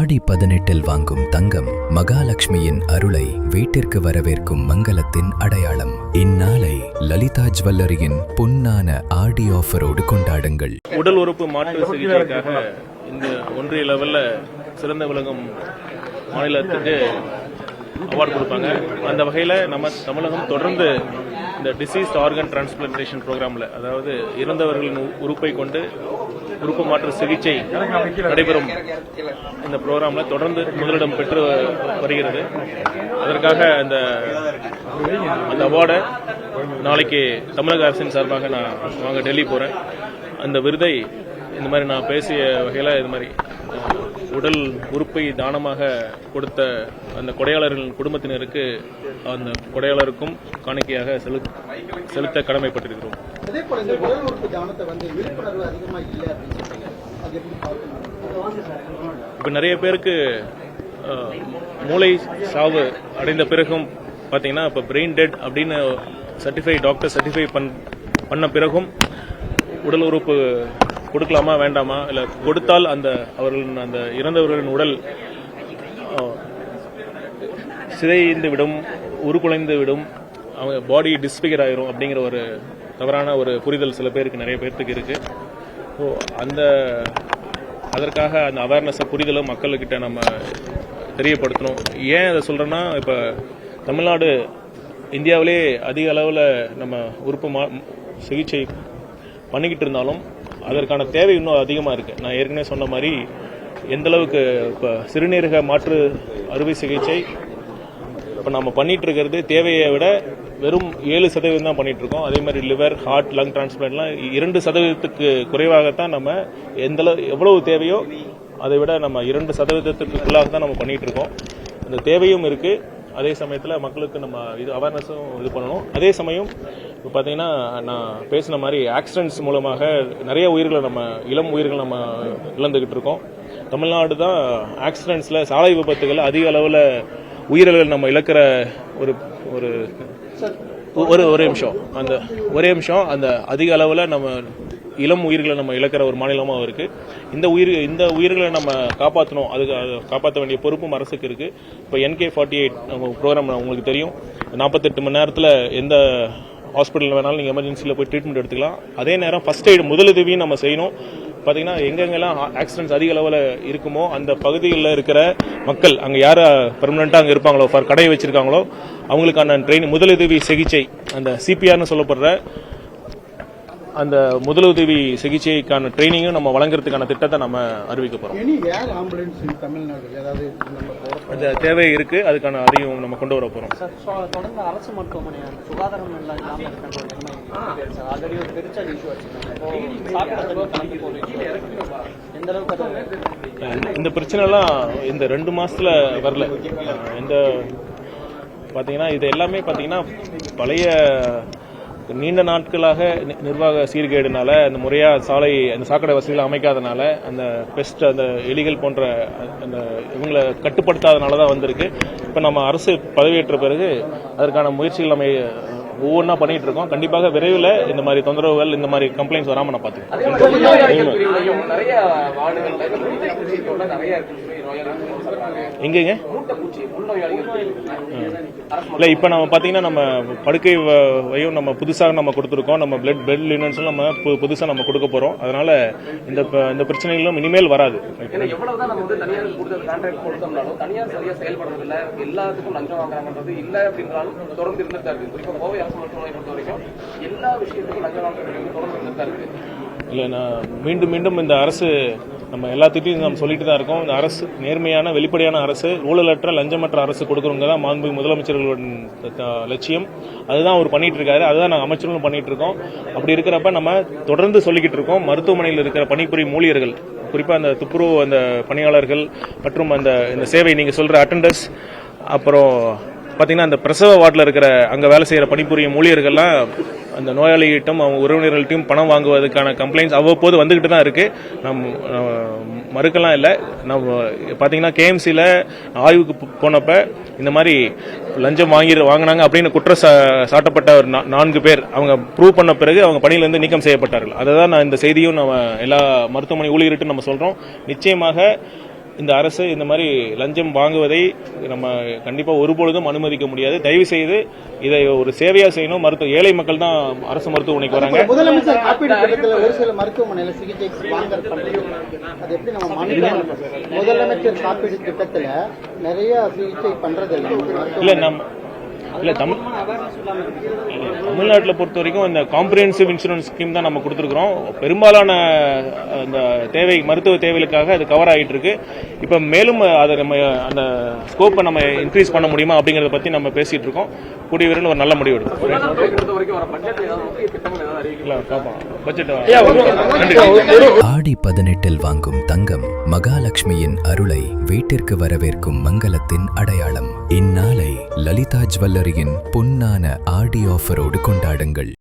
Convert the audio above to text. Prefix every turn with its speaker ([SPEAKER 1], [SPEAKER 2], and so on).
[SPEAKER 1] ஆடி 18 வாங்கும் தங்கம் மகாலட்சுமியின் அருளை வீட்டிற்கு வரவேற்கும் மங்களத்தின் அடையாளம். இந்நாளை லலிதா ஜுவல்லரியின் பொன்னான ஆடி ஆஃபரோடு கொண்டாடுங்கள்.
[SPEAKER 2] உடல் உறுப்பு மாற்று சிகிச்சைக்காக இந்த ஒன்றிய லெவல்ல சிறந்த விளங்கும் மாநிலத்துக்கு அவார்டு கொடுப்பாங்க. அந்த வகையில் நம்ம தமிழகம் தொடர்ந்து இந்த டிசீஸ்ட் ஆர்கன் டிரான்ஸ்பிளான்டேஷன் ப்ரோக்ராமில், அதாவது இறந்தவர்களின் உறுப்பை கொண்டு உறுப்பு மாற்று சிகிச்சை நடைபெறும் இந்த ப்ரோக்ராமில் தொடர்ந்து முதலிடம் பெற்று வருகிறது. அதற்காக அந்த அவார்டை நாளைக்கு தமிழக அரசின் சார்பாக நான் டெல்லி போகிறேன். அந்த விருதை இந்த மாதிரி நான் பேசிய வகையில் இது மாதிரி உடல் உறுப்பை தானமாக கொடுத்த அந்த கொடையாளர்களின் குடும்பத்தினருக்கு, அந்த கொடையாளருக்கும் காணிக்கையாக செலுத்த கடமைப்பட்டிருக்கிறோம். இப்ப நிறைய பேருக்கு மூளை சாவு அடைந்த பிறகும் பாத்தீங்கன்னா, இப்ப பிரெயின் டெட் அப்படின்னு டாக்டர் சர்டிஃபை பண்ண பிறகும் உடல் உறுப்பு கொடுக்கலாமா வேண்டாமா, இல்ல கொடுத்தால் அந்த இறந்தவர்களின் உடல் சிதைந்து விடும், உருக்குலைந்து விடும், அவங்க பாடி டிஸ்பிகர் ஆயிரும் அப்படிங்கிற ஒரு தவறான ஒரு புரிதல் சில பேருக்கு, நிறைய பேருக்கு இருக்கு. அதற்காக அந்த அவேர்னஸ் புரிதலை மக்கள்கிட்ட நம்ம தெரியப்படுத்தணும். ஏன் அதை சொல்றேன்னா, இப்ப தமிழ்நாடு இந்தியாவிலே அதிக அளவில் நம்ம உறுப்பு சிகிச்சை பண்ணிக்கிட்டு இருந்தாலும் அதற்கான தேவை இன்னும் அதிகமாக இருக்கு. நான் ஏற்கனவே சொன்ன மாதிரி எந்த அளவுக்கு இப்போ சிறுநீரக மாற்று அறுவை சிகிச்சை இப்போ நம்ம பண்ணிட்டு இருக்கிறது தேவையை விட வெறும் 7% தான் பண்ணிட்டு இருக்கோம். அதே மாதிரி லிவர், ஹார்ட், லங் டிரான்ஸ்பிளான்ட்லாம் 2% குறைவாகத்தான் நம்ம எவ்வளவு தேவையோ அதை விட நம்ம 2%க்குள்ளாக தான் நம்ம பண்ணிட்டு இருக்கோம். அந்த தேவையும் இருக்கு. அதே சமயத்தில் மக்களுக்கு நம்ம அவேர்னஸும் பண்ணணும். அதே சமயம் இப்போ பார்த்தீங்கன்னா, நான் பேசின மாதிரி ஆக்சிடென்ட்ஸ் மூலமாக நிறைய இளம் உயிர்கள் நம்ம இழந்துகிட்டு இருக்கோம். தமிழ்நாடு தான் ஆக்சிடென்ட்ஸ்ல, சாலை விபத்துகள் அதிக அளவில் உயிர்கள் நம்ம இழக்கிற ஒரே நிமிஷம் அந்த அதிக அளவில் நம்ம இளம் உயிர்களை நம்ம இழக்கிற ஒரு மாநிலமாக இருக்கு. இந்த உயிர்களை நம்ம காப்பாற்றணும். காப்பாற்ற வேண்டிய பொறுப்பும் அரசுக்கு இருக்கு. இப்போ NK48 நம்ம ப்ரோக்ராம் உங்களுக்கு தெரியும். 48 மணி நேரத்தில் எந்த ஹாஸ்பிட்டல் வேணாலும் நீங்கள் எமர்ஜென்சியில் போய் ட்ரீட்மெண்ட் எடுத்துக்கலாம். அதே நேரம் ஃபர்ஸ்ட் எய்டு, முதலுதவியும் நம்ம செய்யணும். பார்த்தீங்கன்னா, எங்கெங்கெல்லாம் ஆக்சிடென்ட்ஸ் அதிக அளவில் இருக்குமோ அந்த பகுதிகளில் இருக்கிற மக்கள், அங்கே யார் பெர்மனெண்ட்டாக அங்கே இருப்பாங்களோ, கடை வச்சிருக்காங்களோ, அவங்களுக்கான ட்ரெயினிங், முதலுதவி சிகிச்சை, அந்த CPRன்னு சொல்லப்படுற அந்த முதலுதவி சிகிச்சைக்கான ட்ரைனிங்கும் நம்ம வழங்குறதுக்கான திட்டத்தை நம்ம அறிவிக்க போறோம். அந்த தேவை இருக்கு, அதுக்கான அதையும் நம்ம கொண்டு வர போறோம்.
[SPEAKER 3] அரசு மருத்துவமனை சுகாதாரம்
[SPEAKER 2] இந்த பிரச்சனை எல்லாம் இந்த 2 மாசத்துல வரல. பாத்தீங்கன்னா இது எல்லாமே பாத்தீங்கன்னா பழைய நீண்ட நாட்களாக நிர்வாக சீர்கேடுனால, அந்த முறையா அந்த சாக்கடை வசதிகளை அமைக்காதனால, அந்த பெஸ்ட், அந்த எலிகள் போன்ற இவங்களை கட்டுப்படுத்தாதனால தான் வந்திருக்கு. இப்ப நம்ம அரசு பதவியேற்ற பிறகு அதற்கான முயற்சிகள் நம்ம ஒவ்வொன்றா பண்ணிட்டு இருக்கோம். கண்டிப்பாக விரைவில் இந்த மாதிரி தொந்தரவுகள், இந்த மாதிரி கம்ப்ளைண்ட்ஸ் வராம நான் பாத்துக்கிறேன். எங்கங்க இல்ல, இப்ப நம்ம பாத்தீங்கன்னா நம்ம படுக்கை வையும் நம்ம புதுசாக நம்ம கொடுத்துருக்கோம். நம்ம பெட் லினன்ஸ் நம்ம புதுசா நம்ம கொடுக்க போறோம். அதனால இந்த பிரச்சனைகளும் இனிமேல் வராது. இல்ல, நான் மீண்டும் இந்த அரசு நம்ம எல்லாத்திட்டையும் நம்ம சொல்லிட்டு தான் இருக்கோம். இந்த அரசு நேர்மையான, வெளிப்படையான அரசு, ஊழலற்ற, லஞ்சமற்ற அரசு கொடுக்கறவங்க தான் மாண்பு முதலமைச்சர்களின் லட்சியம். அதுதான் அவர் பண்ணிட்டு இருக்காரு. அதுதான் நாங்கள் அமைச்சர்களும் பண்ணிட்டு இருக்கோம். அப்படி இருக்கிறப்ப நம்ம தொடர்ந்து சொல்லிக்கிட்டு இருக்கோம். மருத்துவமனையில் இருக்கிற பணிபுரியும் ஊழியர்கள், குறிப்பா அந்த துப்புரவு அந்த பணியாளர்கள் மற்றும் இந்த சேவை நீங்க சொல்ற அட்டெண்டர்ஸ், அப்புறம் பாத்தீங்கன்னா அந்த பிரசவ வார்டில் இருக்கிற அங்க வேலை செய்யற பணிபுரியும் ஊழியர்கள்லாம் அந்த நோயாளிகிட்டும் அவங்க உறவினர்கள்ட்டையும் பணம் வாங்குவதற்கான கம்ப்ளைண்ட்ஸ் அவ்வப்போது வந்துகிட்டு தான் இருக்கு. மறுக்கலாம் இல்லை. நம்ம பாத்தீங்கன்னா KMCல ஆய்வுக்கு போனப்ப இந்த மாதிரி லஞ்சம் வாங்கினாங்க அப்படின்னு குற்றம் சாட்டப்பட்ட ஒரு 4 பேர் அவங்க ப்ரூவ் பண்ண பிறகு அவங்க பணியிலிருந்து நீக்கம் செய்யப்பட்டார்கள். அதை தான் நான் இந்த செய்தியும் நம்ம எல்லா மருத்துவமனை ஊழியர்கிட்டும் நம்ம சொல்றோம். நிச்சயமாக இந்த அரசு இந்த மாதிரி லஞ்சம் வாங்குவதை நம்ம கண்டிப்பாக ஒருபொழுதும் அனுமதிக்க முடியாது. தயவு செய்து இதை ஒரு சேவையா செய்யணும். ஏழை மக்கள் தான் அரசு மருத்துவமனைக்கு வராங்க.
[SPEAKER 4] முதலமைச்சர் காப்பீடு திட்டத்தில் ஒரு சில மருத்துவமனையில சிகிச்சை அது எப்படி நம்ம மாநிலம் முதலமைச்சர் காப்பீடு திட்டத்தில் நிறைய சிகிச்சை பண்றது
[SPEAKER 2] இல்ல தமிழ்நாட்டில் பொறுத்த வரைக்கும் இந்த காம்ப்ரிஹென்சிவ் இன்சூரன்ஸ் ஸ்கீம் தான் நம்ம கொடுத்துருக்கிறோம். பெரும்பாலான அந்த மருத்துவ தேவைகளுக்காக அது கவர் ஆகிட்டு இருக்கு. இப்ப மேலும் அதை நம்ம அந்த ஸ்கோப்பை நம்ம இன்க்ரீஸ் பண்ண முடியுமா அப்படிங்கறத பத்தி நம்ம பேசிட்டு இருக்கோம். கூடிய விரைவில் ஒரு நல்ல முடிவு எடுக்கும்.
[SPEAKER 1] ஆடி 18 வாங்கும் தங்கம் மகாலட்சுமியின் அருளை வீட்டிற்கு வரவேற்கும் மங்களத்தின் அடையாளம். இந்நாளை லலிதா ஜுவல்லரியின் பொன்னான ஆடி ஆஃபரோடு கொண்டாடுங்கள்.